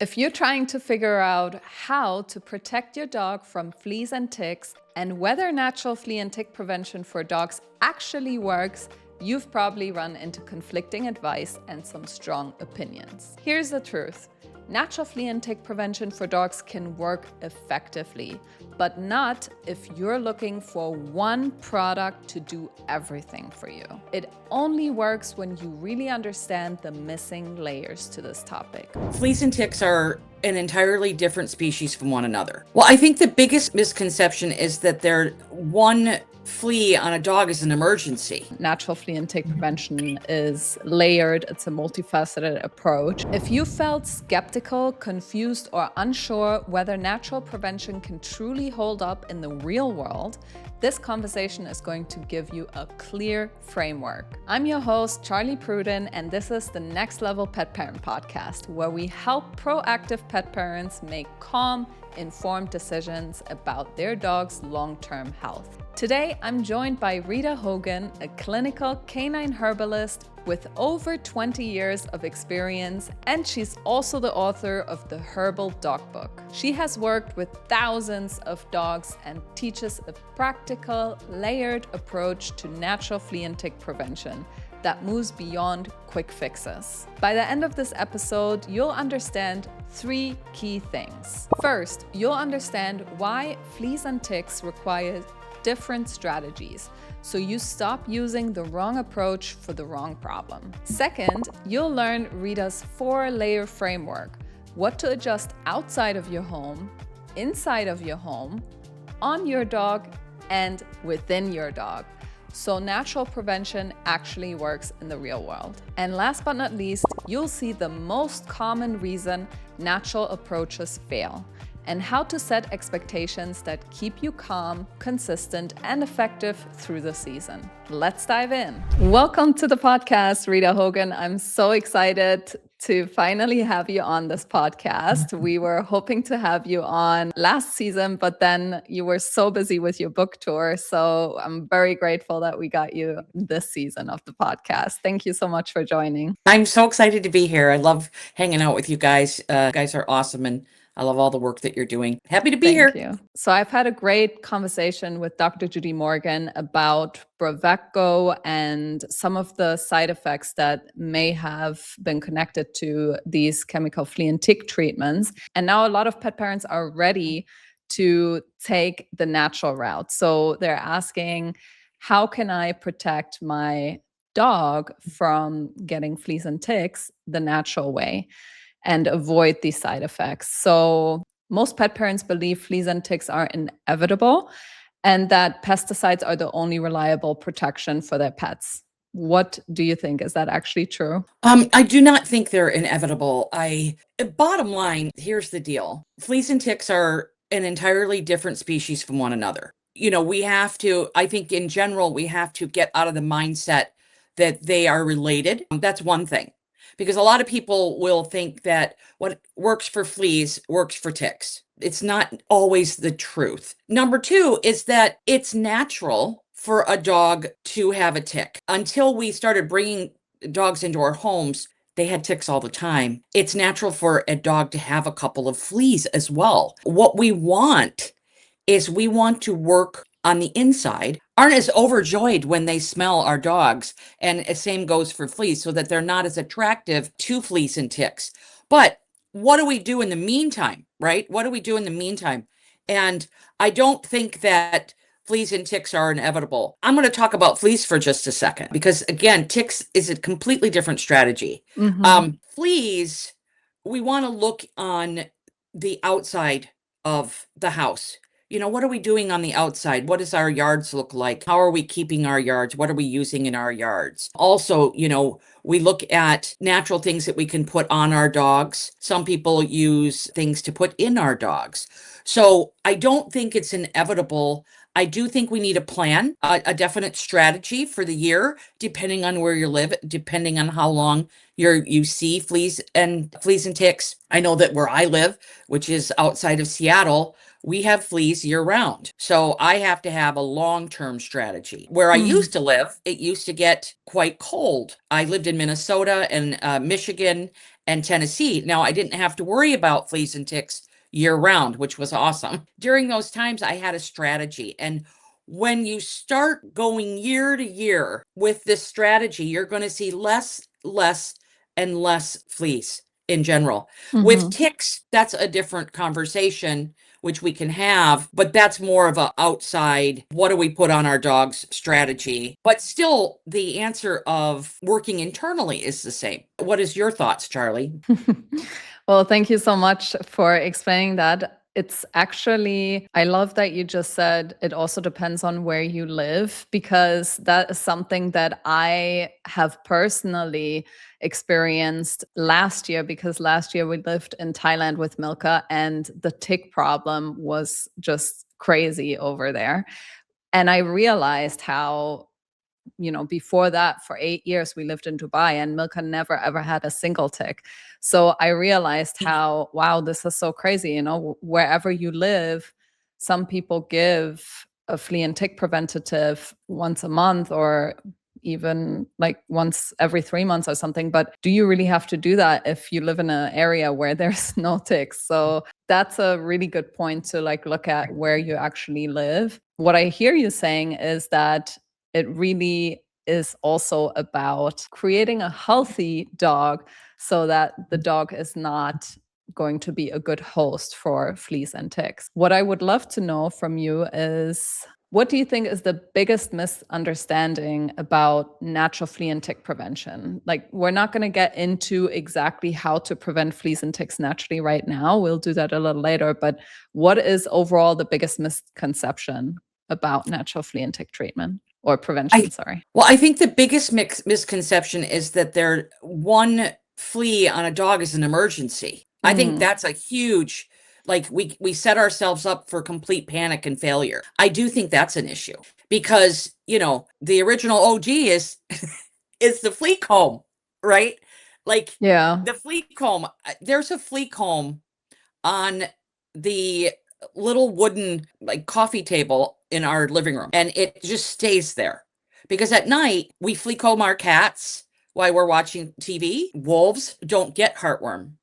If you're trying to figure out how to protect your dog from fleas and ticks and whether natural flea and tick prevention for dogs actually works, you've probably run into conflicting advice and some strong opinions. Here's the truth. Natural flea and tick prevention for dogs can work effectively, but not if you're looking for one product to do everything for you. It only works when you really understand the missing layers to this topic. Fleas and ticks are an entirely different species from one another. Well, I think the biggest misconception is that one flea on a dog is an emergency. Natural flea and tick prevention is layered. It's a multifaceted approach. If you felt skeptical, confused, or unsure whether natural prevention can truly hold up in the real world, this conversation is going to give you a clear framework. I'm your host, Charlie Pruden, and this is the Next Level Pet Parent Podcast, where we help proactive pet parents make calm, informed decisions about their dog's long-term health. Today, I'm joined by Rita Hogan, a clinical canine herbalist with over 20 years of experience, and she's also the author of the Herbal Dog Book. She has worked with thousands of dogs and teaches a practical, layered approach to natural flea and tick prevention that moves beyond quick fixes. By the end of this episode, you'll understand 3 key things. First, you'll understand why fleas and ticks require different strategies, so you stop using the wrong approach for the wrong problem. Second, you'll learn Rita's 4-layer framework, what to adjust outside of your home, inside of your home, on your dog, and within your dog, so natural prevention actually works in the real world. And last but not least, you'll see the most common reason natural approaches fail, and how to set expectations that keep you calm, consistent, and effective through the season. Let's dive in. Welcome to the podcast, Rita Hogan. I'm so excited to finally have you on this podcast. We were hoping to have you on last season, but then you were so busy with your book tour. So I'm very grateful that we got you this season of the podcast. Thank you so much for joining. I'm so excited to be here. I love hanging out with you guys. You guys are awesome, and I love all the work that you're doing. Happy to be here. Thank you. So I've had a great conversation with Dr. Judy Morgan about Bravecto and some of the side effects that may have been connected to these chemical flea and tick treatments. And now a lot of pet parents are ready to take the natural route. So they're asking, how can I protect my dog from getting fleas and ticks the natural way and avoid these side effects? So most pet parents believe fleas and ticks are inevitable and that pesticides are the only reliable protection for their pets. What do you think? Is that actually true? I do not think they're inevitable. Bottom line, here's the deal. Fleas and ticks are an entirely different species from one another. I think in general, we have to get out of the mindset that they are related. That's one thing. Because a lot of people will think that what works for fleas works for ticks. It's not always the truth. Number 2 is that it's natural for a dog to have a tick. Until we started bringing dogs into our homes, they had ticks all the time. It's natural for a dog to have a couple of fleas as well. What we want to work on the inside, aren't as overjoyed when they smell our dogs. And the same goes for fleas, so that they're not as attractive to fleas and ticks. But what do we do in the meantime, right? What do we do in the meantime? And I don't think that fleas and ticks are inevitable. I'm going to talk about fleas for just a second, because again, ticks is a completely different strategy. Fleas, we want to look on the outside of the house. What are we doing on the outside? What does our yards look like? How are we keeping our yards? What are we using in our yards? Also, we look at natural things that we can put on our dogs. Some people use things to put in our dogs. So I don't think it's inevitable. I do think we need a plan, a definite strategy for the year, depending on where you live, depending on how long you see fleas and ticks. I know that where I live, which is outside of Seattle, we have fleas year round. So I have to have a long-term strategy. Where I used to live, it used to get quite cold. I lived in Minnesota and Michigan, and Tennessee. Now, I didn't have to worry about fleas and ticks year round, which was awesome. During those times, I had a strategy. And when you start going year to year with this strategy, you're going to see less, and less fleas in general. With Mhm. ticks, that's a different conversation, which we can have, but that's more of a outside, what do we put on our dogs strategy. But still, the answer of working internally is the same. What is your thoughts, Charlie? Well, thank you so much for explaining that. It's actually, I love that you just said it also depends on where you live, because that is something that I have personally experienced last year, because last year we lived in Thailand with Milka and the tick problem was just crazy over there. And I realized how, before that, for 8 years, we lived in Dubai and Milka never ever had a single tick. So I realized how, wow, this is so crazy. Wherever you live, some people give a flea and tick preventative once a month or even like once every 3 months or something. But do you really have to do that if you live in an area where there's no ticks? So that's a really good point to like look at where you actually live. What I hear you saying is that it really is also about creating a healthy dog so that the dog is not going to be a good host for fleas and ticks. What I would love to know from you is, what do you think is the biggest misunderstanding about natural flea and tick prevention? Like, we're not going to get into exactly how to prevent fleas and ticks naturally right now. We'll do that a little later. But what is overall the biggest misconception about natural flea and tick treatment or prevention? I Sorry. Well, I think the biggest misconception is that there one flea on a dog is an emergency. I think Mm, that's a huge, like we set ourselves up for complete panic and failure. I do think that's an issue because, the original OG is the flea comb, right? Like yeah. the flea comb, there's a flea comb on the little wooden like coffee table in our living room, and it just stays there because at night we flea comb our cats while we're watching TV. Wolves don't get heartworm.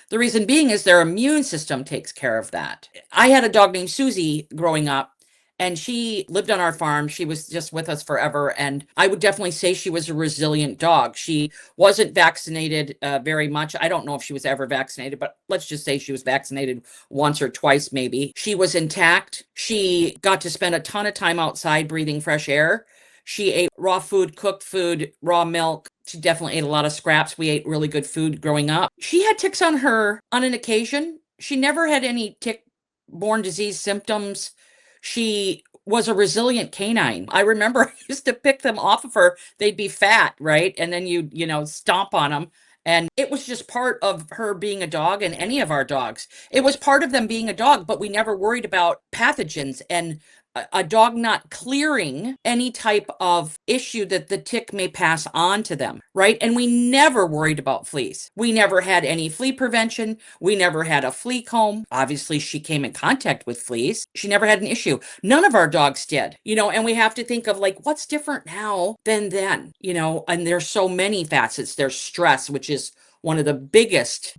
The reason being is their immune system takes care of that. I had a dog named Susie growing up, and she lived on our farm. She was just with us forever. And I would definitely say she was a resilient dog. She wasn't vaccinated very much. I don't know if she was ever vaccinated, but let's just say she was vaccinated once or twice, maybe. She was intact. She got to spend a ton of time outside breathing fresh air. She ate raw food, cooked food, raw milk. She definitely ate a lot of scraps. We ate really good food growing up. She had ticks on her on an occasion. She never had any tick-borne disease symptoms. She was a resilient canine. I remember I used to pick them off of her. They'd be fat, right? And then stomp on them. And it was just part of her being a dog, and any of our dogs. It was part of them being a dog, but we never worried about pathogens and a dog not clearing any type of issue that the tick may pass on to them, right? And we never worried about fleas. We never had any flea prevention. We never had a flea comb. Obviously, she came in contact with fleas. She never had an issue. None of our dogs did, and we have to think of like, what's different now than then, and there's so many facets. There's stress, which is one of the biggest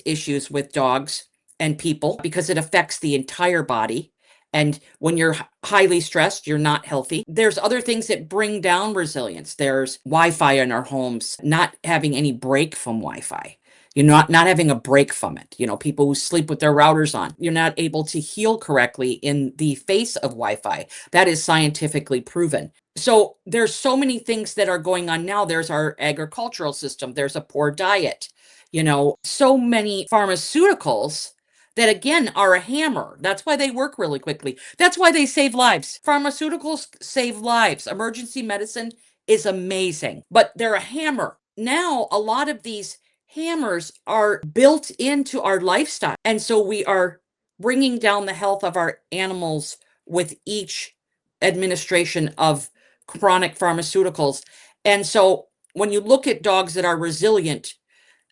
issues with dogs and people because it affects the entire body. And when you're highly stressed, you're not healthy. There's other things that bring down resilience. There's Wi-Fi in our homes, not having any break from Wi-Fi. You're not having a break from it. People who sleep with their routers on, you're not able to heal correctly in the face of Wi-Fi. That is scientifically proven. So there's so many things that are going on now. There's our agricultural system. There's a poor diet. So many pharmaceuticals that again are a hammer. That's why they work really quickly. That's why they save lives. Pharmaceuticals save lives. Emergency medicine is amazing, but they're a hammer. Now, a lot of these hammers are built into our lifestyle. And so we are bringing down the health of our animals with each administration of chronic pharmaceuticals. And so when you look at dogs that are resilient,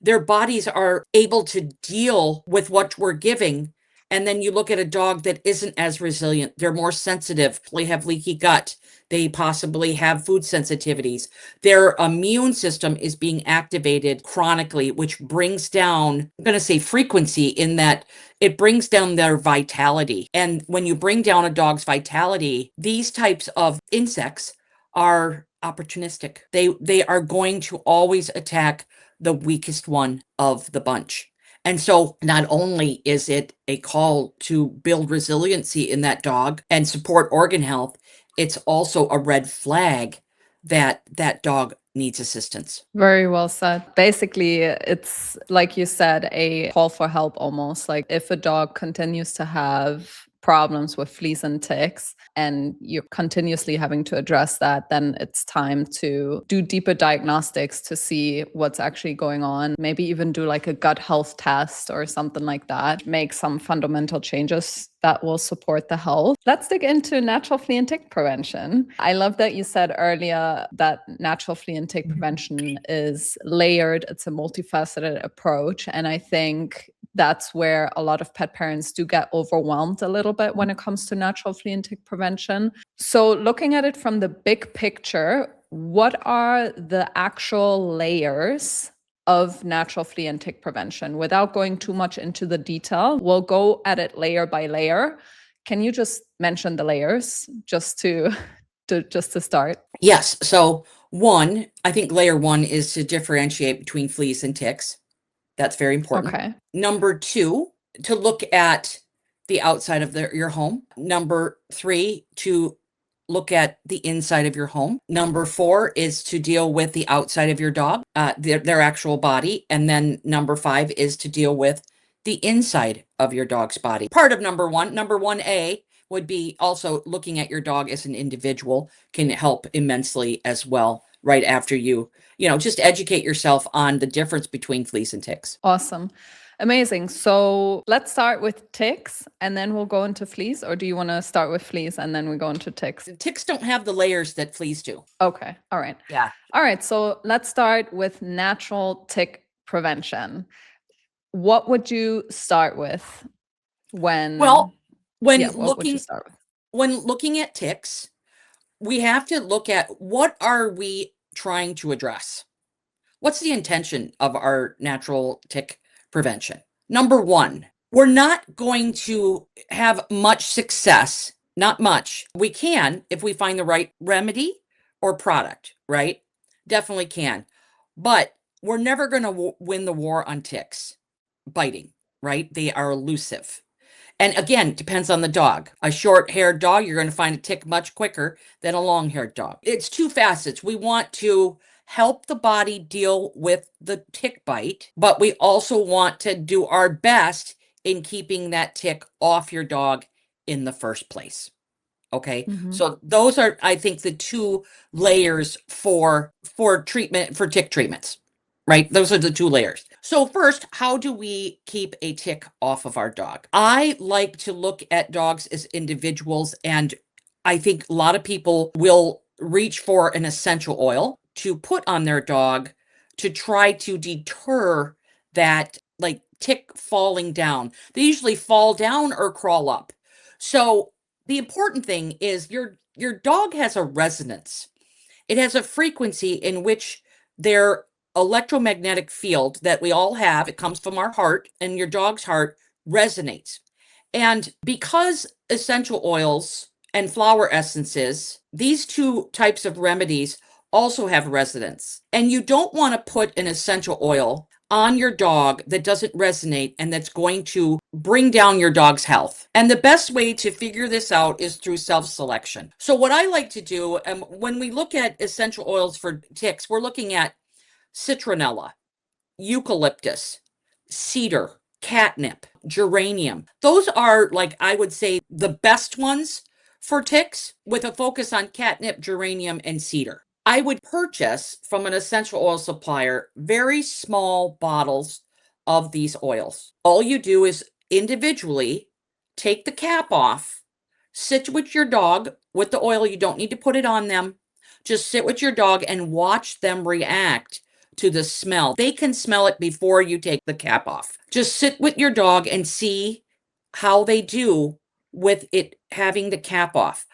their bodies are able to deal with what we're giving And then you look at a dog that isn't as resilient. They're more sensitive. They have leaky gut. They possibly have food sensitivities. Their immune system is being activated chronically, which brings down, I'm going to say frequency, in that it brings down their vitality. And when you bring down a dog's vitality, these types of insects are opportunistic. They are going to always attack the weakest one of the bunch. And so not only is it a call to build resiliency in that dog and support organ health, it's also a red flag that that dog needs assistance. Very well said. Basically, it's like you said, a call for help almost. Like if a dog continues to have problems with fleas and ticks and you're continuously having to address that, then it's time to do deeper diagnostics to see what's actually going on. Maybe even do like a gut health test or something like that. Make some fundamental changes that will support the health. Let's dig into natural flea and tick prevention. I love that you said earlier that natural flea and tick prevention is layered. It's a multifaceted approach. And I think that's where a lot of pet parents do get overwhelmed a little bit when it comes to natural flea and tick prevention. So looking at it from the big picture, what are the actual layers of natural flea and tick prevention? Without going too much into the detail, we'll go at it layer by layer. Can you just mention the layers just to start? Yes. So one, I think layer one is to differentiate between fleas and ticks. That's very important. Okay. Number two, to look at the outside of your home. Number three, to look at the inside of your home. Number four is to deal with the outside of your dog, their actual body. And then number five is to deal with the inside of your dog's body. Part of number 1A would be also looking at your dog as an individual can help immensely as well. Right after you just educate yourself on the difference between fleas and ticks. Awesome. Amazing. So let's start with ticks and then we'll go into fleas. Or do you want to start with fleas and then we go into ticks? Ticks don't have the layers that fleas do. Okay. All right. Yeah. All right. So let's start with natural tick prevention. What would you start with when? Well, when what would you start with? When looking at ticks, we have to look at what are we trying to address? What's the intention of our natural tick prevention? Number one, we're not going to have much success, not much. We can if we find the right remedy or product, right? Definitely can. But we're never going to win the war on ticks biting, right? They are elusive. And again, it depends on the dog. A short-haired dog, you're going to find a tick much quicker than a long-haired dog. It's two facets. We want to help the body deal with the tick bite, but we also want to do our best in keeping that tick off your dog in the first place. Okay. Mhm. So those are, I think, the two layers for treatment, for tick treatments, right? Those are the two layers. So first, how do we keep a tick off of our dog? I like to look at dogs as individuals, and I think a lot of people will reach for an essential oil to put on their dog to try to deter that like tick falling down. They usually fall down or crawl up. So the important thing is your dog has a resonance. It has a frequency in which their electromagnetic field that we all have, it comes from our heart, and your dog's heart resonates. And because essential oils and flower essences, these two types of remedies also have resonance. And you don't want to put an essential oil on your dog that doesn't resonate and that's going to bring down your dog's health. And the best way to figure this out is through self-selection. So what I like to do, when we look at essential oils for ticks, we're looking at citronella, eucalyptus, cedar, catnip, geranium. Those are, like, I would say, the best ones for ticks, with a focus on catnip, geranium, and cedar. I would purchase from an essential oil supplier very small bottles of these oils. All you do is individually take the cap off, sit with your dog with the oil. You don't need to put it on them. Just sit with your dog and watch them react to the smell. They can smell it before you take the cap off. Just sit with your dog and see how they do with it having the cap off.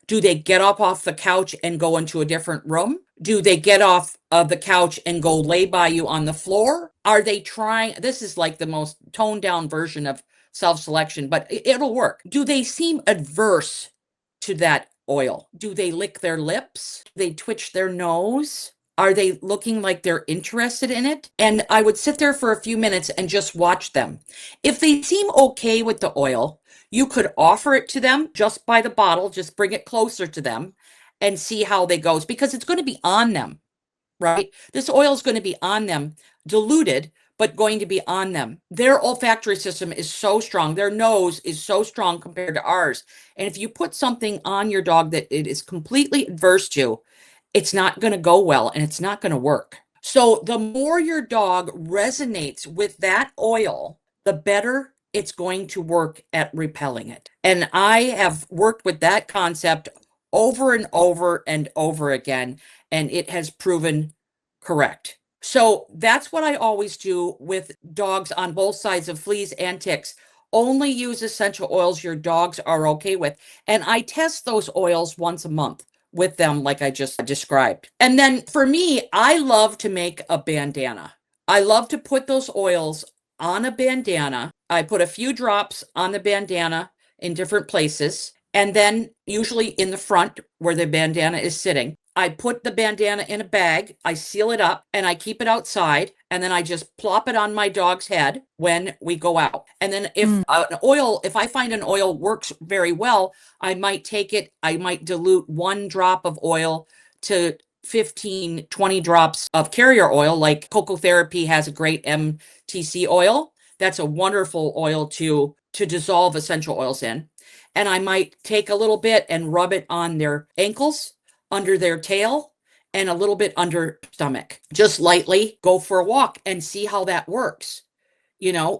Do they get up off the couch and go into a different room? Do they get off of the couch and go lay by you on the floor? Are they trying? This is like the most toned down version of self-selection, but it'll work. Do they seem adverse to that oil? Do they lick their lips? Do they twitch their nose? Are they looking like they're interested in it? And I would sit there for a few minutes and just watch them. If they seem okay with the oil, you could offer it to them just by the bottle, just bring it closer to them and see how they goes, because it's going to be on them, right? This oil is going to be on them, diluted, but going to be on them. Their olfactory system is so strong. Their nose is so strong compared to ours. And if you put something on your dog that it is completely adverse to, it's not going to go well and it's not going to work. So the more your dog resonates with that oil, the better it's going to work at repelling it. And I have worked with that concept over and over and over again, and it has proven correct. So that's what I always do with dogs on both sides of fleas and ticks. Only use essential oils your dogs are okay with. And I test those oils once a month with them, like I just described. And then for me, I love to make a bandana. I love to put those oils on a bandana. I put a few drops on the bandana in different places. And then usually in the front where the bandana is sitting, I put the bandana in a bag, I seal it up, and I keep it outside. And then I just plop it on my dog's head when we go out. And then if I find an oil works very well, I might take it, I might dilute 1 drop of oil to 15, 20 drops of carrier oil. Like Cocoa Therapy has a great MTC oil. That's a wonderful oil to dissolve essential oils in. And I might take a little bit and rub it on their ankles, under their tail, and a little bit under stomach. Just lightly go for a walk and see how that works.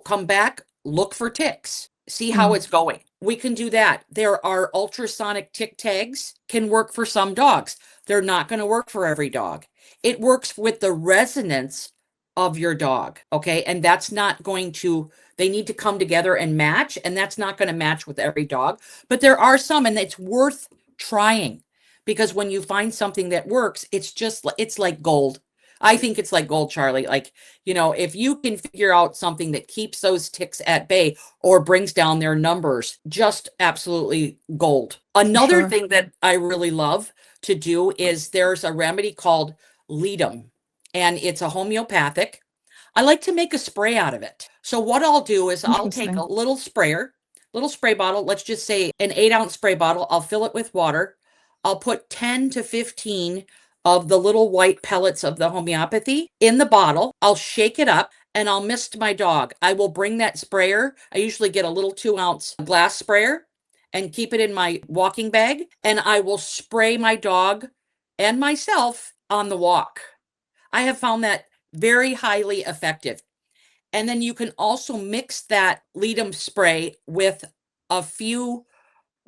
Come back, look for ticks, see how it's going. We can do that. There are ultrasonic tick tags, can work for some dogs. They're not going to work for every dog. It works with the resonance of your dog, okay? And that's not going to, they need to come together and match, and that's not going to match with every dog. But there are some, and it's worth trying, because when you find something that works, it's like gold. I think it's like gold, Charlie. Like, if you can figure out something that keeps those ticks at bay or brings down their numbers, just absolutely gold. Another thing that I really love to do is there's a remedy called Ledum, and it's a homeopathic. I like to make a spray out of it. So what I'll do is I'll take a little spray bottle. Let's just say an 8-ounce spray bottle. I'll fill it with water. I'll put 10 to 15 of the little white pellets of the homeopathy in the bottle. I'll shake it up and I'll mist my dog. I will bring that sprayer. I usually get a little 2-ounce glass sprayer and keep it in my walking bag. And I will spray my dog and myself on the walk. I have found that very highly effective. And then you can also mix that Ledum spray with a few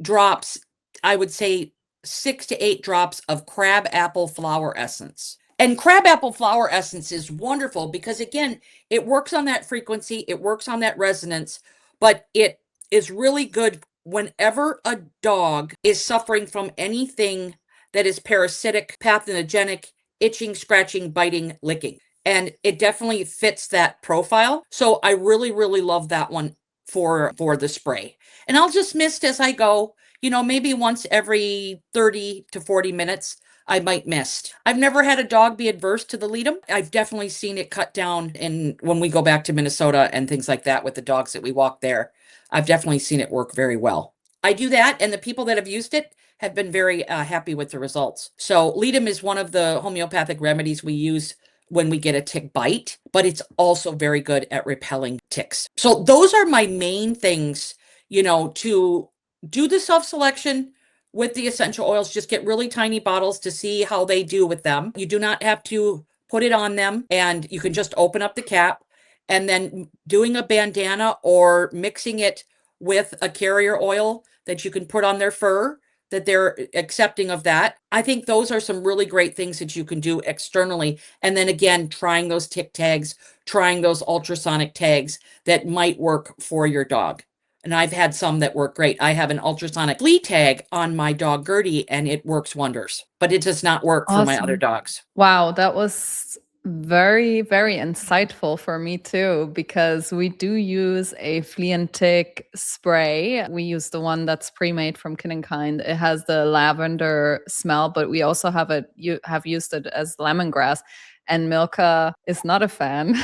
drops, I would say 6 to 8 drops of crabapple flower essence. And crabapple flower essence is wonderful because, again, it works on that frequency, it works on that resonance, but it is really good whenever a dog is suffering from anything that is parasitic, pathogenic, itching, scratching, biting, licking. And it definitely fits that profile. So I really, really love that one for the spray. And I'll just mist as I go. Maybe once every 30 to 40 minutes, I might mist. I've never had a dog be adverse to the Ledum. I've definitely seen it cut down when we go back to Minnesota and things like that with the dogs that we walk there. I've definitely seen it work very well. I do that, and the people that have used it have been very happy with the results. So Ledum is one of the homeopathic remedies we use when we get a tick bite, but it's also very good at repelling ticks. So those are my main things, to do the self-selection with the essential oils. Just get really tiny bottles to see how they do with them. You do not have to put it on them, and you can just open up the cap, and then doing a bandana or mixing it with a carrier oil that you can put on their fur, that they're accepting of that. I think those are some really great things that you can do externally. And then again, trying those tick tags, trying those ultrasonic tags that might work for your dog. And I've had some that work great. I have an ultrasonic flea tag on my dog Gertie, and it works wonders, but it does not work for my other Awesome. dogs. Wow, that was very, very insightful for me too, because we do use a flea and tick spray. We use the one that's pre-made from Canine. It has the lavender smell, but we also have used it as lemongrass. And Milka is not a fan.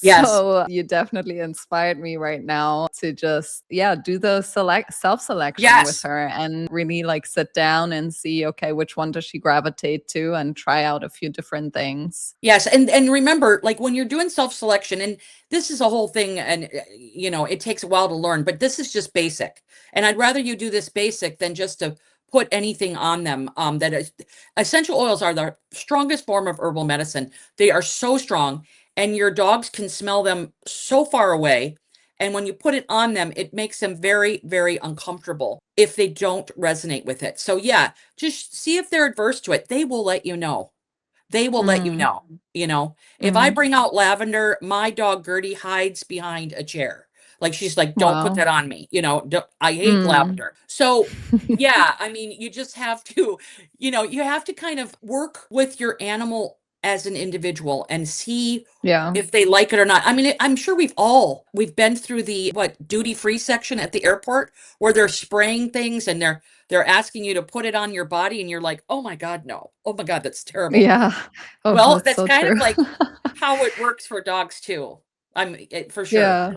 Yes. So you definitely inspired me right now to just, yeah, do the self-selection with Yes. her and really like sit down and see, okay, which one does she gravitate to and try out a few different things. Yes. And remember, like when you're doing self-selection, and this is a whole thing, and it takes a while to learn, but this is just basic. And I'd rather you do this basic than just to put anything on them. That is, essential oils are the strongest form of herbal medicine. They are so strong, and your dogs can smell them so far away. And when you put it on them, it makes them very, very uncomfortable if they don't resonate with it. So yeah, just see if they're adverse to it. They will let you know. They will let you Mm, know. If I mm. bring out lavender, my dog Gertie hides behind a chair. Like she's like, don't put Wow. that on me. I hate Mm. lavender. So yeah, I mean, you just have to, you have to kind of work with your animal as an individual and see Yeah. if they like it or not. I mean, I'm sure we've been through the duty-free section at the airport where they're spraying things and they're asking you to put it on your body and you're like, "Oh my God, no. Oh my God, that's terrible." Yeah. Oh, Well, that's that's so kind true. of like how it works for dogs too. For sure. Yeah.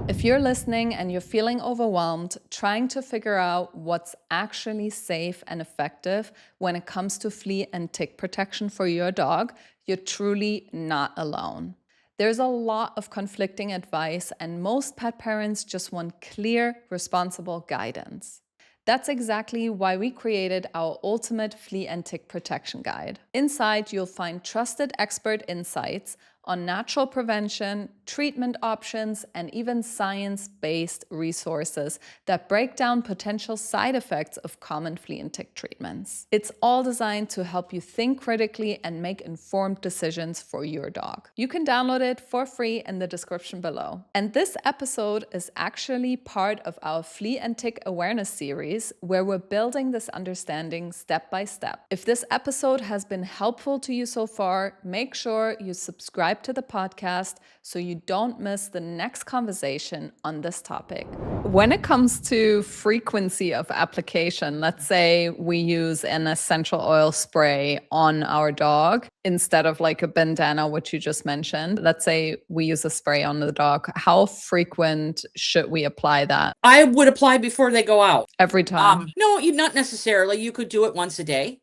If you're listening and you're feeling overwhelmed, trying to figure out what's actually safe and effective when it comes to flea and tick protection for your dog, you're truly not alone. There's a lot of conflicting advice, and most pet parents just want clear, responsible guidance. That's exactly why we created our ultimate flea and tick protection guide. Inside, you'll find trusted expert insights on natural prevention, treatment options, and even science-based resources that break down potential side effects of common flea and tick treatments. It's all designed to help you think critically and make informed decisions for your dog. You can download it for free in the description below. And this episode is actually part of our flea and tick awareness series, where we're building this understanding step by step. If this episode has been helpful to you so far, make sure you subscribe to the podcast so you don't miss the next conversation on this topic. When it comes to frequency of application, let's say we use an essential oil spray on our dog instead of like a bandana, which you just mentioned. Let's say we use a spray on the dog. How frequent should we apply that? I would apply before they go out. Every time. No, you not necessarily. You could do it once a day.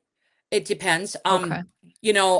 It depends. Okay.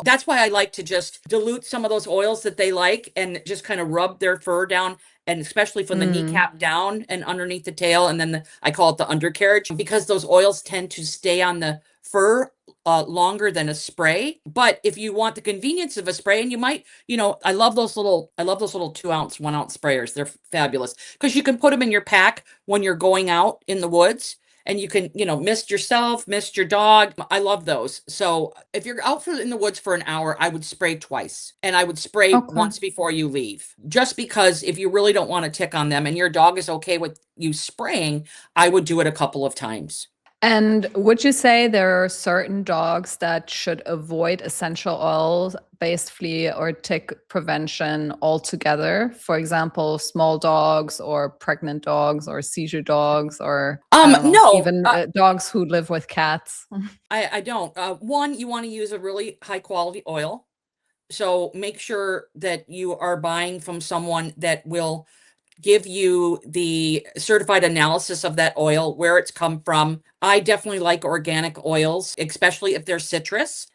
That's why I like to just dilute some of those oils that they like and just kind of rub their fur down, and especially from the Mm. kneecap down and underneath the tail. And then I call it the undercarriage, because those oils tend to stay on the fur longer than a spray. But if you want the convenience of a spray, and you might, I love those little 2-ounce, 1-ounce sprayers. They're fabulous because you can put them in your pack when you're going out in the woods. And you can, mist yourself, mist your dog. I love those. So if you're out in the woods for an hour, I would spray twice. And I would spray Okay. once before you leave. Just because if you really don't want to tick on them and your dog is okay with you spraying, I would do it a couple of times. And would you say there are certain dogs that should avoid essential oils based flea or tick prevention altogether? For example, small dogs or pregnant dogs or seizure dogs, or I don't know, No, even dogs who live with cats. I don't. One, you want to use a really high quality oil. So make sure that you are buying from someone that will give you the certified analysis of that oil, where it's come from. I definitely like organic oils, especially if they're citrus,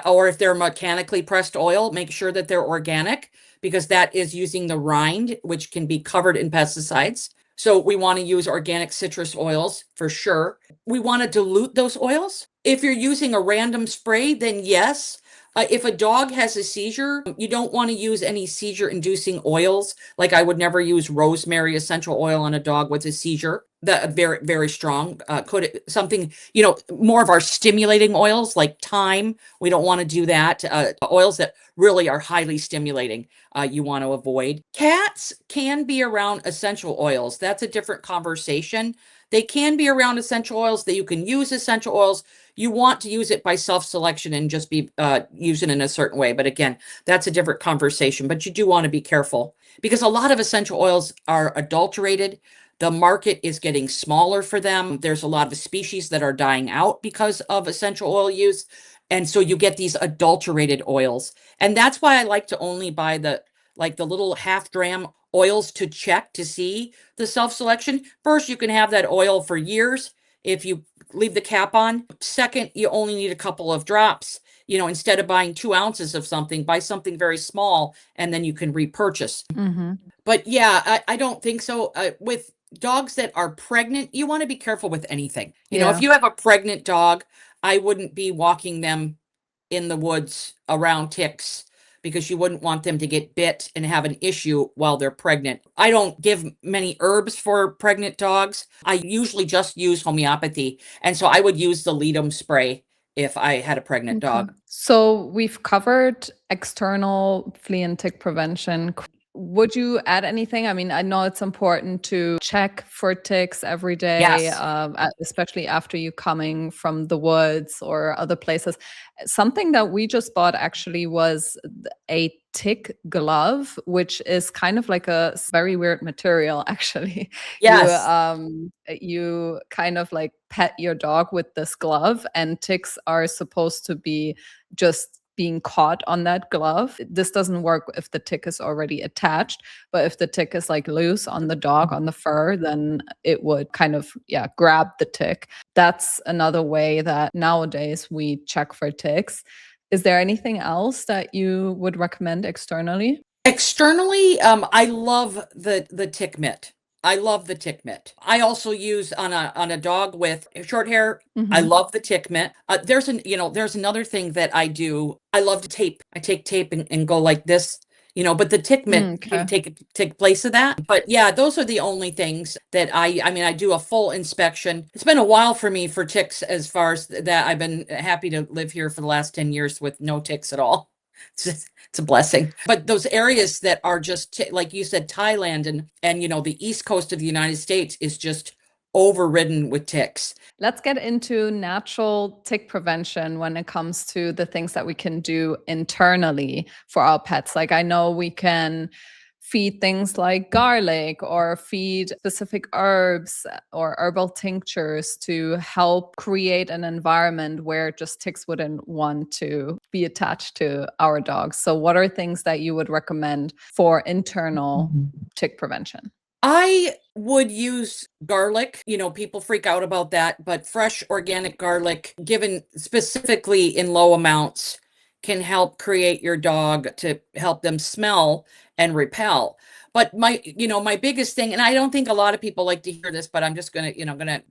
or if they're mechanically pressed oil. Make sure that they're organic, because that is using the rind, which can be covered in pesticides. So we want to use organic citrus oils for sure. We want to dilute those oils. If you're using a random spray, then yes. If a dog has a seizure, you don't want to use any seizure-inducing oils. Like I would never use rosemary essential oil on a dog with a seizure. that very, very strong. Could it, something, more of our stimulating oils like thyme. We don't want to do that. Oils that really are highly stimulating, you want to avoid. Cats can be around essential oils. That's a different conversation. They can be around essential oils, that you can use essential oils. You want to use it by self-selection and just be using it in a certain way. But again, that's a different conversation. But you do want to be careful because a lot of essential oils are adulterated. The market is getting smaller for them. There's a lot of species that are dying out because of essential oil use. And so you get these adulterated oils. And that's why I like to only buy the little half gram oils to check to see the self-selection. First, you can have that oil for years if you leave the cap on. Second, you only need a couple of drops. Instead of buying 2 ounces of something, buy something very small, and then you can repurchase. Mm-hmm. But yeah, I don't think so. With dogs that are pregnant, you want to be careful with anything. Yeah. If you have a pregnant dog, I wouldn't be walking them in the woods around ticks because you wouldn't want them to get bit and have an issue while they're pregnant. I don't give many herbs for pregnant dogs. I usually just use homeopathy. And so I would use the Ledum spray if I had a pregnant Okay. dog. So we've covered external flea and tick prevention. Would you add anything? I mean, I know it's important to check for ticks every day, Yes. especially after you coming from the woods or other places. Something that we just bought actually was a tick glove, which is kind of like a very weird material, actually. Yes. You kind of like pet your dog with this glove, and ticks are supposed to be just being caught on that glove. This doesn't work if the tick is already attached, but if the tick is like loose on the dog, on the fur, then it would kind of, grab the tick. That's another way that nowadays we check for ticks. Is there anything else that you would recommend externally? Externally, I love the tick mitt. I love the tick mitt. I also use on a dog with short hair. I Mhm. love the tick mitt. There's another thing that I do. I love to tape. I take tape and go like this, but the tick mitt can Okay. take place of that. But yeah, those are the only things that I mean, I do a full inspection. It's been a while for me for ticks as far as that. I've been happy to live here for the last 10 years with no ticks at all. It's a blessing. But those areas that are just like you said, Thailand and the east coast of the United States is just overridden with ticks. Let's get into natural tick prevention when it comes to the things that we can do internally for our pets. Like, I know we can feed things like garlic or feed specific herbs or herbal tinctures to help create an environment where just ticks wouldn't want to be attached to our dogs. So what are things that you would recommend for internal tick prevention? I would use garlic. People freak out about that, but fresh organic garlic, given specifically in low amounts, can help create your dog to help them smell and repel. But my biggest thing, and I don't think a lot of people like to hear this, but I'm just gonna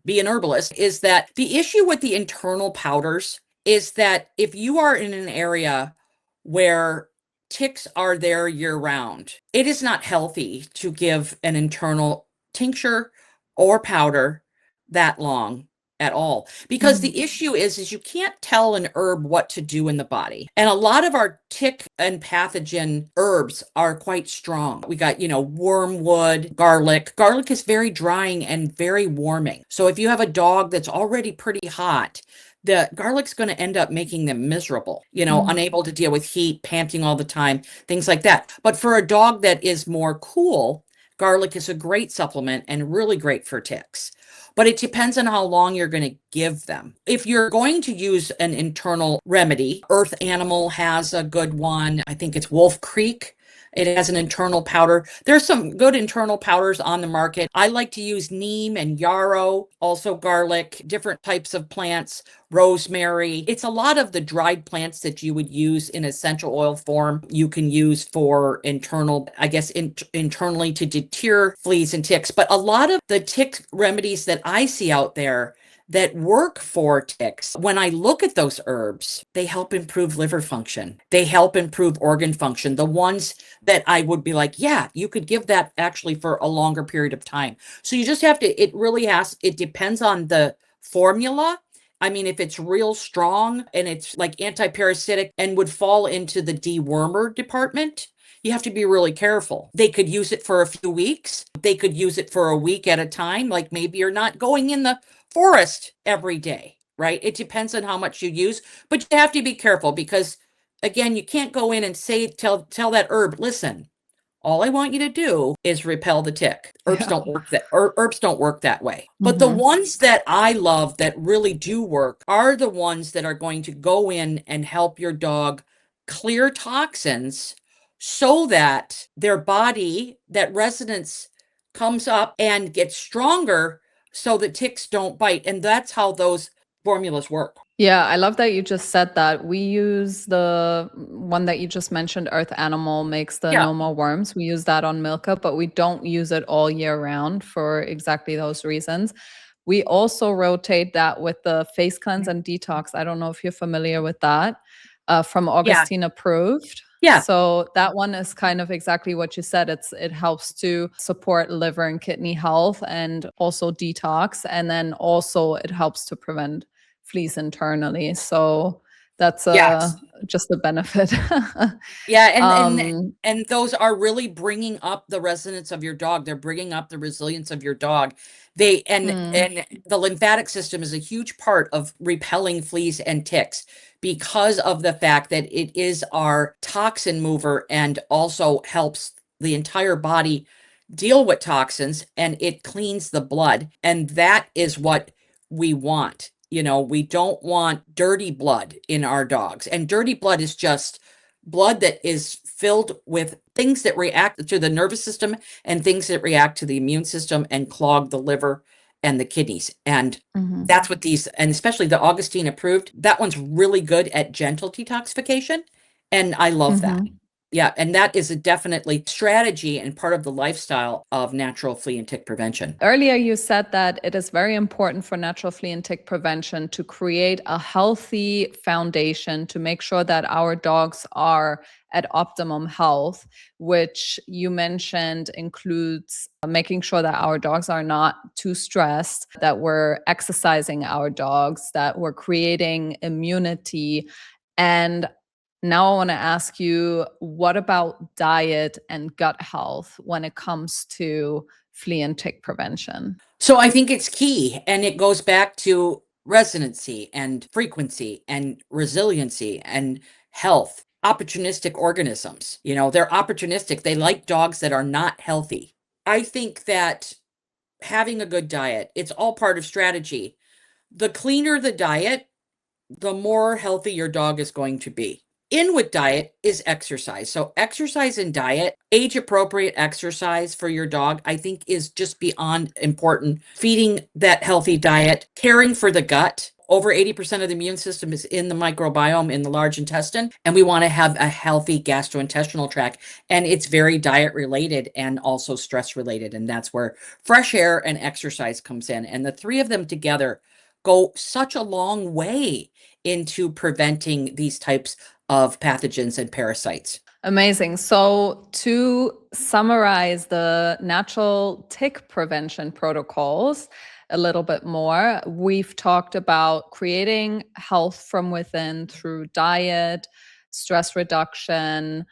be an herbalist, is that the issue with the internal powders is that if you are in an area where ticks are there year round, it is not healthy to give an internal tincture or powder that long at all, because the issue is you can't tell an herb what to do in the body. And a lot of our tick and pathogen herbs are quite strong. We got, wormwood, garlic. Garlic is very drying and very warming. So if you have a dog that's already pretty hot, the garlic's going to end up making them miserable, unable to deal with heat, panting all the time, things like that. But for a dog that is more cool, garlic is a great supplement and really great for ticks. But it depends on how long you're going to give them. If you're going to use an internal remedy, Earth Animal has a good one. I think it's Wolf Creek. It has an internal powder. There's some good internal powders on the market. I like to use neem and yarrow, also garlic, different types of plants, rosemary. It's a lot of the dried plants that you would use in essential oil form. You can use for internal, I guess, internally to deter fleas and ticks. But a lot of the tick remedies that I see out there, that work for ticks, when I look at those herbs, they help improve liver function. They help improve organ function. The ones that I would be like, yeah, you could give that actually for a longer period of time. So you just have to, it depends on the formula. I mean, if it's real strong and it's like anti-parasitic and would fall into the dewormer department, you have to be really careful. They could use it for a few weeks. They could use it for a week at a time. Like maybe you're not going in the forest every day, right? It depends on how much you use, but you have to be careful because again, you can't go in and tell that herb, listen, all I want you to do is repel the tick. Herbs Yeah. don't work herbs don't work that way. But the Mm-hmm. ones that I love that really do work are the ones that are going to go in and help your dog clear toxins so that their body, that resonance comes up and gets stronger so that ticks don't bite. And that's how those formulas work. Yeah, I love that you just said that. We use the one that you just mentioned, Earth Animal makes the Yeah. No More Worms. We use that on Milka, but we don't use it all year round for exactly those reasons. We also rotate that with the face cleanse and detox. I don't know if you're familiar with that, from Yeah. Augustine approved. Yeah. So that one is kind of exactly what you said. It helps to support liver and kidney health and also detox, and then also it helps to prevent fleas internally. So that's Yes. just a benefit. Yeah, um, and those are really bringing up the resonance of your dog. They're bringing up the resilience of your dog. They mm, and the lymphatic system is a huge part of repelling fleas and ticks because of the fact that it is our toxin mover and also helps the entire body deal with toxins and it cleans the blood. And that is what we want. You know, we don't want dirty blood in our dogs. And dirty blood is just blood that is filled with things that react to the nervous system and things that react to the immune system and clog the liver and the kidneys. And mhm, that's what these, and especially the Augustine approved, that one's really good at gentle detoxification. And I love that. mhm. Yeah, and that is a definitely strategy and part of the lifestyle of natural flea and tick prevention. Earlier, you said that it is very important for natural flea and tick prevention to create a healthy foundation to make sure that our dogs are at optimum health, which you mentioned includes making sure that our dogs are not too stressed, that we're exercising our dogs, that we're creating immunity. And now I want to ask you, what about diet and gut health when it comes to flea and tick prevention? So I think it's key, and it goes back to resonancy and frequency and resiliency and health. Opportunistic organisms, you know, they're opportunistic. They like dogs that are not healthy. I think that having a good diet, it's all part of strategy. The cleaner the diet, the more healthy your dog is going to be. In with diet is exercise. So, exercise and diet, age appropriate exercise for your dog, I think is just beyond important. Feeding that healthy diet, caring for the gut. Over 80% of the immune system is in the microbiome in the large intestine, and we want to have a healthy gastrointestinal tract. And it's very diet related and also stress related. And that's where fresh air and exercise comes in. And the three of them together go such a long way into preventing these types of pathogens and parasites. Amazing. So, to summarize the natural tick prevention protocols a little bit more, we've talked about creating health from within through diet, stress reduction,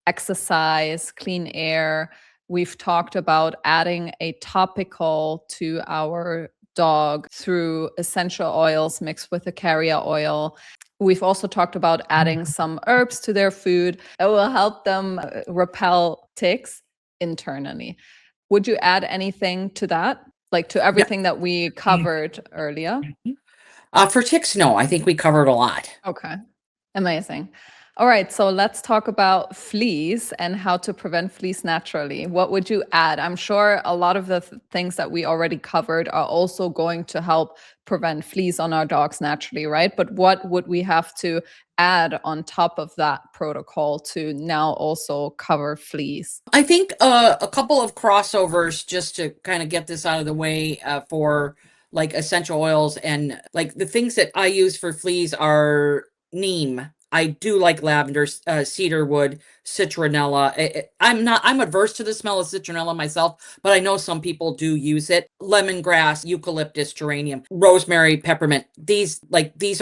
exercise, clean air. We've talked about adding a topical to our dog through essential oils mixed with a carrier oil. We've also talked about adding some herbs to their food that will help them repel ticks internally. Would you add anything to that? Like to Yeah. everything that we covered earlier? For ticks, no, I think we covered a lot. Okay. Amazing. All right, so let's talk about fleas and how to prevent fleas naturally. What would you add? I'm sure a lot of the things that we already covered are also going to help prevent fleas on our dogs naturally, right? But what would we have to add on top of that protocol to now also cover fleas? I think a couple of crossovers just to kind of get this out of the way for like essential oils, and like the things that I use for fleas are neem. I do like lavender, cedarwood, citronella. I'm adverse to the smell of citronella myself, but I know some people do use it. Lemongrass, eucalyptus, geranium, rosemary, peppermint. These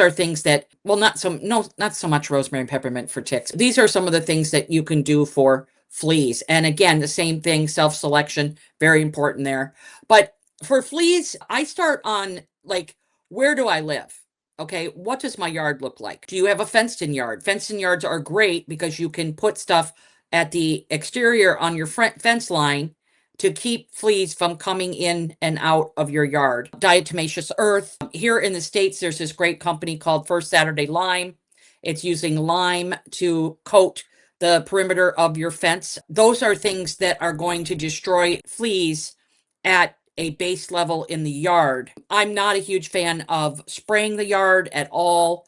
are things that, well, not so much rosemary and peppermint for ticks. These are some of the things that you can do for fleas. And again, the same thing, self-selection, very important there. But for fleas, I start on like, where do I live? Okay, what does my yard look like? Do you have a fenced-in yard? Fenced-in yards are great because you can put stuff at the exterior on your front fence line to keep fleas from coming in and out of your yard. Diatomaceous earth. Here in the States, there's this great company called First Saturday Lime. It's using lime to coat the perimeter of your fence. Those are things that are going to destroy fleas at a base level in the yard. I'm not a huge fan of spraying the yard at all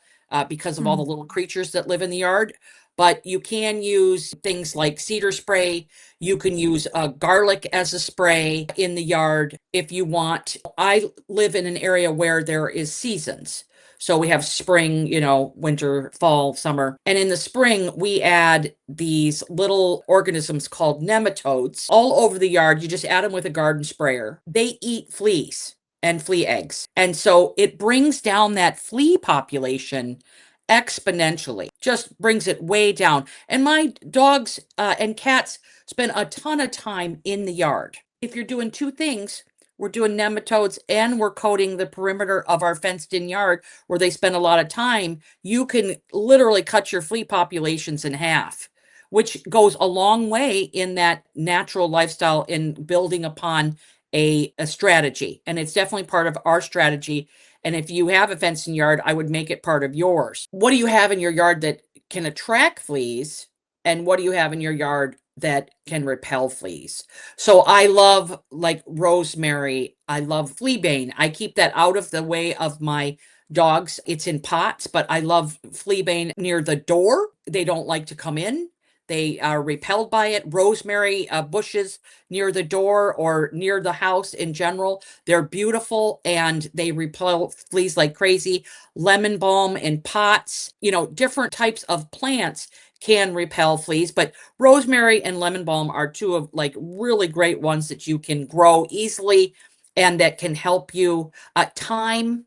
because of all the little creatures that live in the yard. But you can use things like cedar spray. You can use garlic as a spray in the yard if you want. I live in an area where there is seasons. So we have spring, winter, fall, summer. And in the spring, we add these little organisms called nematodes all over the yard. You just add them with a garden sprayer. They eat fleas and flea eggs. And so it brings down that flea population exponentially, just brings it way down. And my dogs and cats spend a ton of time in the yard. If you're doing two things, we're doing nematodes and we're coating the perimeter of our fenced-in yard where they spend a lot of time, you can literally cut your flea populations in half, which goes a long way in that natural lifestyle in building upon a strategy. And it's definitely part of our strategy. And if you have a fenced-in yard, I would make it part of yours. What do you have in your yard that can attract fleas? And what do you have in your yard that can repel fleas? So I love like rosemary. I love fleabane. I keep that out of the way of my dogs. It's in pots, but I love fleabane near the door. They don't like to come in. They are repelled by it. Rosemary bushes near the door or near the house in general. They're beautiful and they repel fleas like crazy. Lemon balm in pots, different types of plants can repel fleas, but rosemary and lemon balm are two of like really great ones that you can grow easily and that can help you. Thyme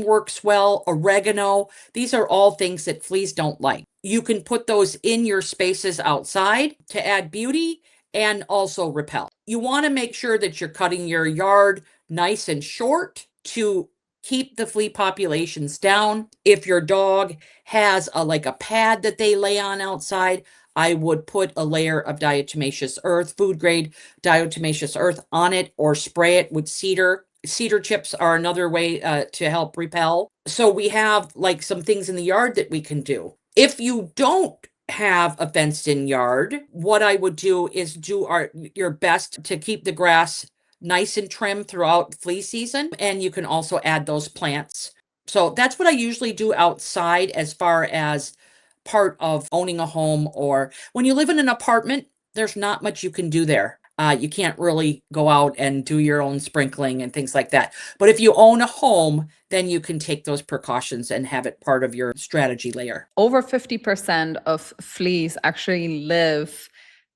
works well. Oregano. These are all things that fleas don't like. You can put those in your spaces outside to add beauty and also repel. You want to make sure that you're cutting your yard nice and short to keep the flea populations down. If your dog has a pad that they lay on outside, I would put a layer of diatomaceous earth, food grade diatomaceous earth on it, or spray it with cedar. Cedar chips are another way to help repel. So we have like some things in the yard that we can do. If you don't have a fenced-in yard, what I would do is do your best to keep the grass nice and trim throughout flea season. And you can also add those plants. So that's what I usually do outside as far as part of owning a home. Or when you live in an apartment, there's not much you can do there. You can't really go out and do your own sprinkling and things like that. But if you own a home, then you can take those precautions and have it part of your strategy layer. Over 50% of fleas actually live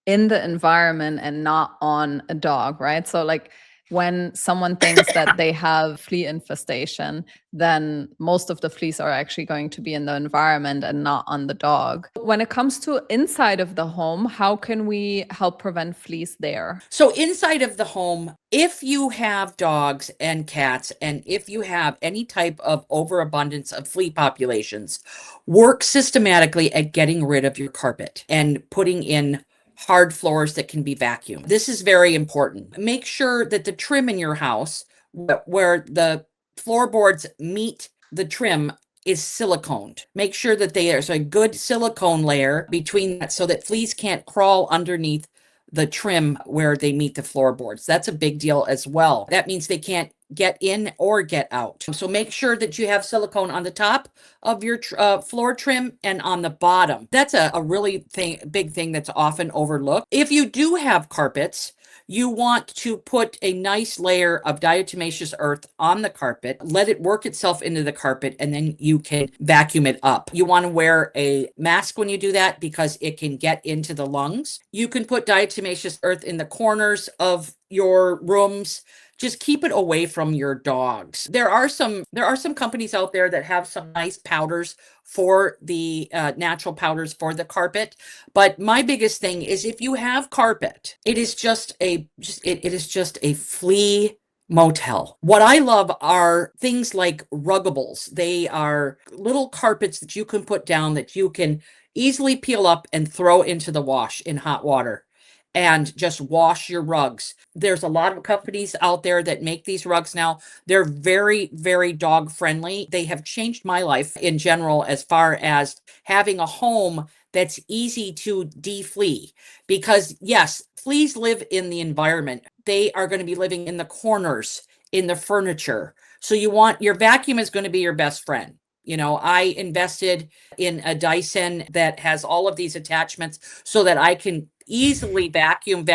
in the environment and not on a dog, right? So like when someone thinks that they have flea infestation, then most of the fleas are actually going to be in the environment and not on the dog. When it comes to inside of the home, how can we help prevent fleas there? So inside of the home, if you have dogs and cats, and if you have any type of overabundance of flea populations, work systematically at getting rid of your carpet and putting in hard floors that can be vacuumed. This is very important. Make sure that the trim in your house, where the floorboards meet the trim, is siliconed. Make sure that there's a good silicone layer between that so that fleas can't crawl underneath the trim where they meet the floorboards. That's a big deal as well. That means they can't get in or get out. So make sure that you have silicone on the top of your floor trim and on the bottom. That's a really big thing that's often overlooked. If you do have carpets, you want to put a nice layer of diatomaceous earth on the carpet, let it work itself into the carpet, and then you can vacuum it up. You want to wear a mask when you do that because it can get into the lungs. You can put diatomaceous earth in the corners of your rooms. Just keep it away from your dogs. There are some companies out there that have some nice powders for the natural powders for the carpet. But my biggest thing is if you have carpet, it is just a flea motel. What I love are things like ruggables. They are little carpets that you can put down that you can easily peel up and throw into the wash in hot water and just wash your rugs. There's a lot of companies out there that make these rugs now. They're very, very dog friendly. They have changed my life in general as far as having a home that's easy to deflea. Because yes, fleas live in the environment. They are going to be living in the corners, in the furniture. So your vacuum is going to be your best friend. I invested in a Dyson that has all of these attachments so that I can easily vacuum,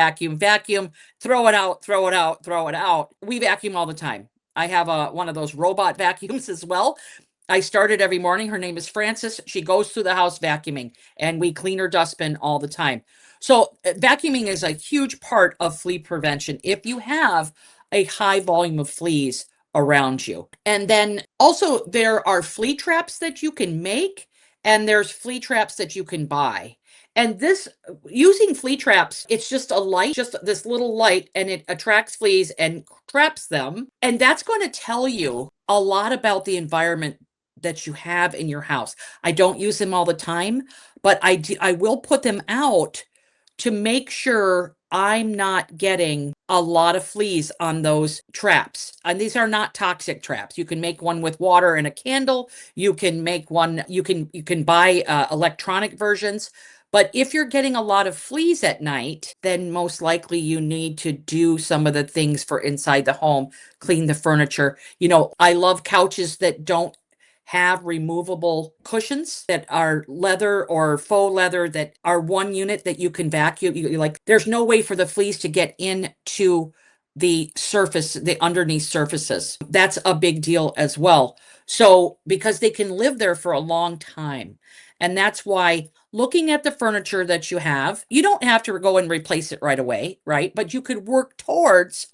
throw it out, throw it out, throw it out. We vacuum all the time. I have one of those robot vacuums as well. I started every morning. Her name is Frances. She goes through the house vacuuming, and we clean her dustbin all the time. So vacuuming is a huge part of flea prevention if you have a high volume of fleas around you. And then also there are flea traps that you can make, and there's flea traps that you can buy. And using flea traps, it's just a light, just this little light, and it attracts fleas and traps them. And that's going to tell you a lot about the environment that you have in your house. I don't use them all the time, but I will put them out to make sure I'm not getting a lot of fleas on those traps. And these are not toxic traps. You can make one with water and a candle. You can make one, you can buy electronic versions. But if you're getting a lot of fleas at night, then most likely you need to do some of the things for inside the home, clean the furniture. I love couches that don't have removable cushions that are leather or faux leather that are one unit that you can vacuum. There's no way for the fleas to get into the surface, the underneath surfaces. That's a big deal as well. So, because they can live there for a long time. And that's why looking at the furniture that you have, you don't have to go and replace it right away, right? But you could work towards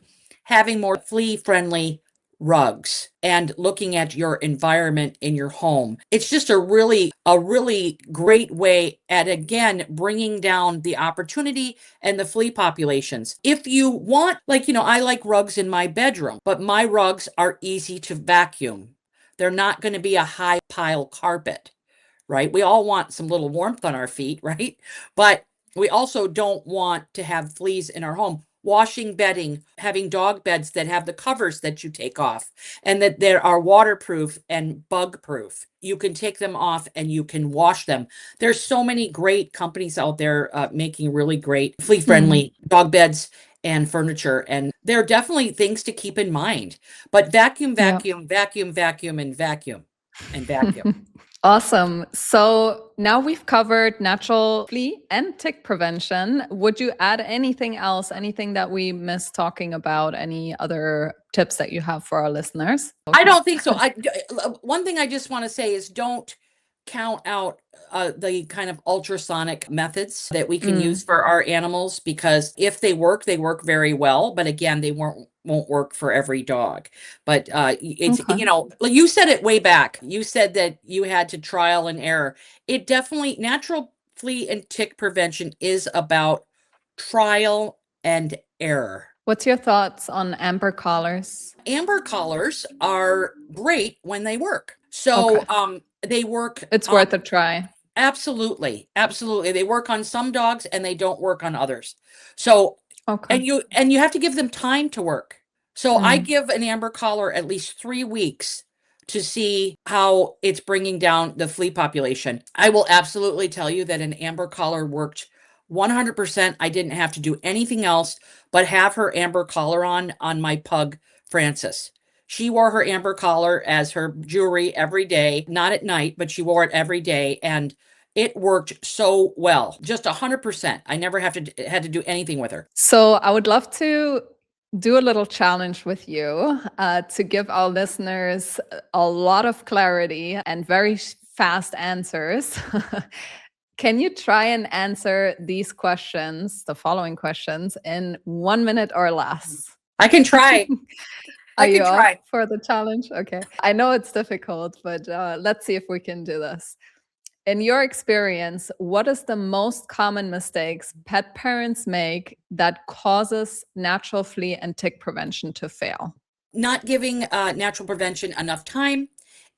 having more flea-friendly rugs and looking at your environment in your home. It's just a really great way at, again, bringing down the opportunity and the flea populations. If you want, I like rugs in my bedroom, but my rugs are easy to vacuum. They're not going to be a high pile carpet, right? We all want some little warmth on our feet, right? But we also don't want to have fleas in our home. Washing bedding, having dog beds that have the covers that you take off and that they are waterproof and bug proof. You can take them off and you can wash them. There's so many great companies out there making really great flea friendly dog beds and furniture. And there are definitely things to keep in mind, but vacuum, vacuum, vacuum, vacuum, and vacuum, and vacuum. Awesome. So now we've covered natural flea and tick prevention. Would you add anything else, anything that we missed talking about, any other tips that you have for our listeners? I don't think so. One thing I just want to say is don't count out the kind of ultrasonic methods that we can use for our animals, because if they work very well. But again, they won't work for every dog. But it's, you said it way back. You said that you had to trial and error. It definitely, natural flea and tick prevention is about trial and error. What's your thoughts on amber collars? Amber collars are great when they work. So they work. It's worth a try. Absolutely. Absolutely. They work on some dogs and they don't work on others. So, and you have to give them time to work. So I give an amber collar at least 3 weeks to see how it's bringing down the flea population. I will absolutely tell you that an amber collar worked 100%. I didn't have to do anything else but have her amber collar on my pug, Frances. She wore her amber collar as her jewelry every day, not at night, but she wore it every day. And It worked so well, just 100%. I never had to do anything with her. So I would love to do a little challenge with you to give our listeners a lot of clarity and very fast answers. Can you try and answer these questions, the following questions, in 1 minute or less? I can try. Are I you can up try. for the challenge? Okay. I know it's difficult, but let's see if we can do this. In your experience, what is the most common mistakes pet parents make that causes natural flea and tick prevention to fail? Not giving natural prevention enough time,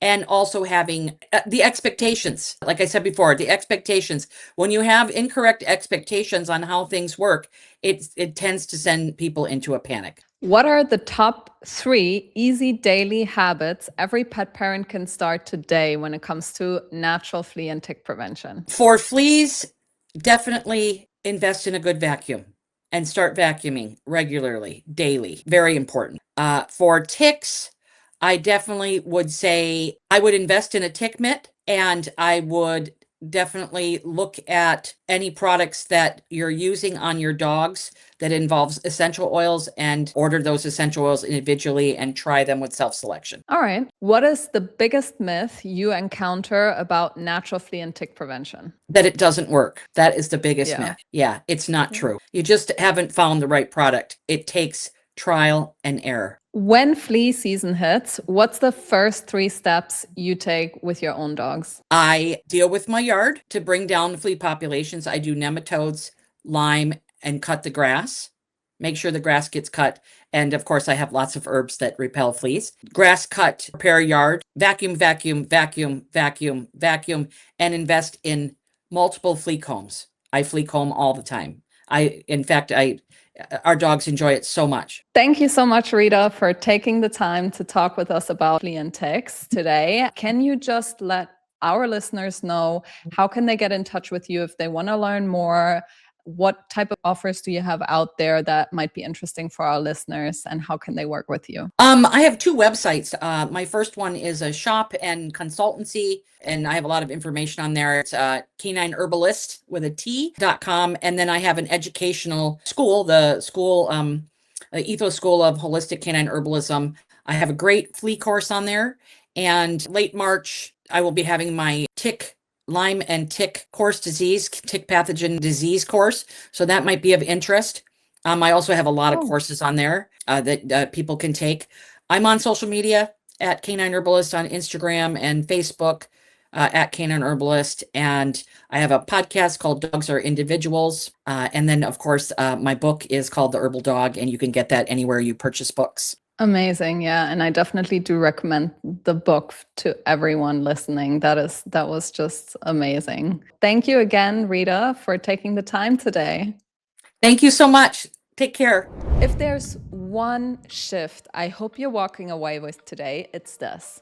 and also having the expectations. Like I said before, the expectations. When you have incorrect expectations on how things work, it tends to send people into a panic. What are the top 3 easy daily habits every pet parent can start today when it comes to natural flea and tick prevention? For fleas, definitely invest in a good vacuum and start vacuuming regularly, daily. Very important. For ticks, I definitely would say I would invest in a tick mitt, and I would definitely look at any products that you're using on your dogs that involves essential oils and order those essential oils individually and try them with self-selection. All right. What is the biggest myth you encounter about natural flea and tick prevention? That it doesn't work. That is the biggest Yeah. myth. Yeah, it's not true. You just haven't found the right product. It takes trial and error. When flea season hits, what's the first 3 steps you take with your own dogs? I deal with my yard to bring down the flea populations. I do nematodes, lime, and cut the grass. Make sure the grass gets cut. And of course, I have lots of herbs that repel fleas. Grass cut, prepare yard, vacuum, vacuum, vacuum, vacuum, vacuum, and invest in multiple flea combs. I flea comb all the time. In fact, our dogs enjoy it so much. Thank you so much, Rita, for taking the time to talk with us about flea and ticks today. Can you just let our listeners know how can they get in touch with you if they want to learn more? What type of offers do you have out there that might be interesting for our listeners, and how can they work with you? I have 2 websites. My first one is a shop and consultancy, and I have a lot of information on there. It's Canine Herbalist with a T.com. And then I have an educational school, the Ethos School of Holistic Canine Herbalism. I have a great flea course on there. And late March, I will be having my Lyme and tick tick pathogen disease course. So that might be of interest. I also have a lot of courses on there that people can take. I'm on social media at Canine Herbalist on Instagram and Facebook at Canine Herbalist. And I have a podcast called Dogs Are Individuals. And then, of course, my book is called The Herbal Dog, and you can get that anywhere you purchase books. Amazing. Yeah. And I definitely do recommend the book to everyone listening. That was just amazing. Thank you again, Rita, for taking the time today. Thank you so much. Take care. If there's one shift I hope you're walking away with today, it's this.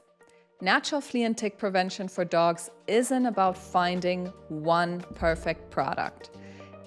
Natural flea and tick prevention for dogs isn't about finding one perfect product.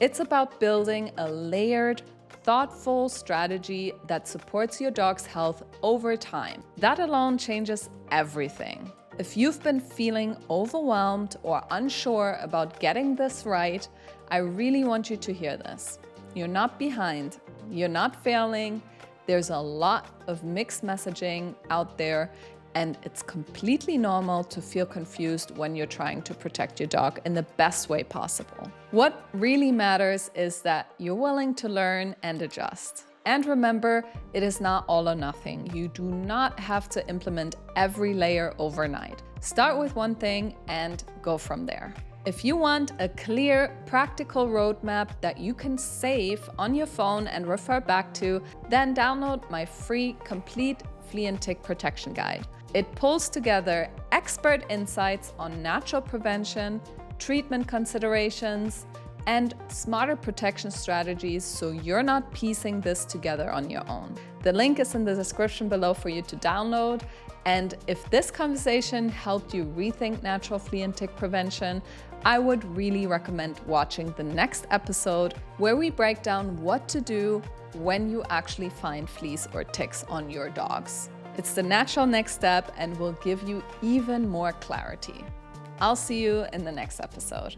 It's about building a layered, thoughtful strategy that supports your dog's health over time. That alone changes everything. If you've been feeling overwhelmed or unsure about getting this right, I really want you to hear this. You're not behind, you're not failing. There's a lot of mixed messaging out there, and it's completely normal to feel confused when you're trying to protect your dog in the best way possible. What really matters is that you're willing to learn and adjust. And remember, it is not all or nothing. You do not have to implement every layer overnight. Start with one thing and go from there. If you want a clear, practical roadmap that you can save on your phone and refer back to, then download my free complete flea and tick protection guide. It pulls together expert insights on natural prevention, treatment considerations, and smarter protection strategies so you're not piecing this together on your own. The link is in the description below for you to download. And if this conversation helped you rethink natural flea and tick prevention, I would really recommend watching the next episode where we break down what to do when you actually find fleas or ticks on your dogs. It's the natural next step and will give you even more clarity. I'll see you in the next episode.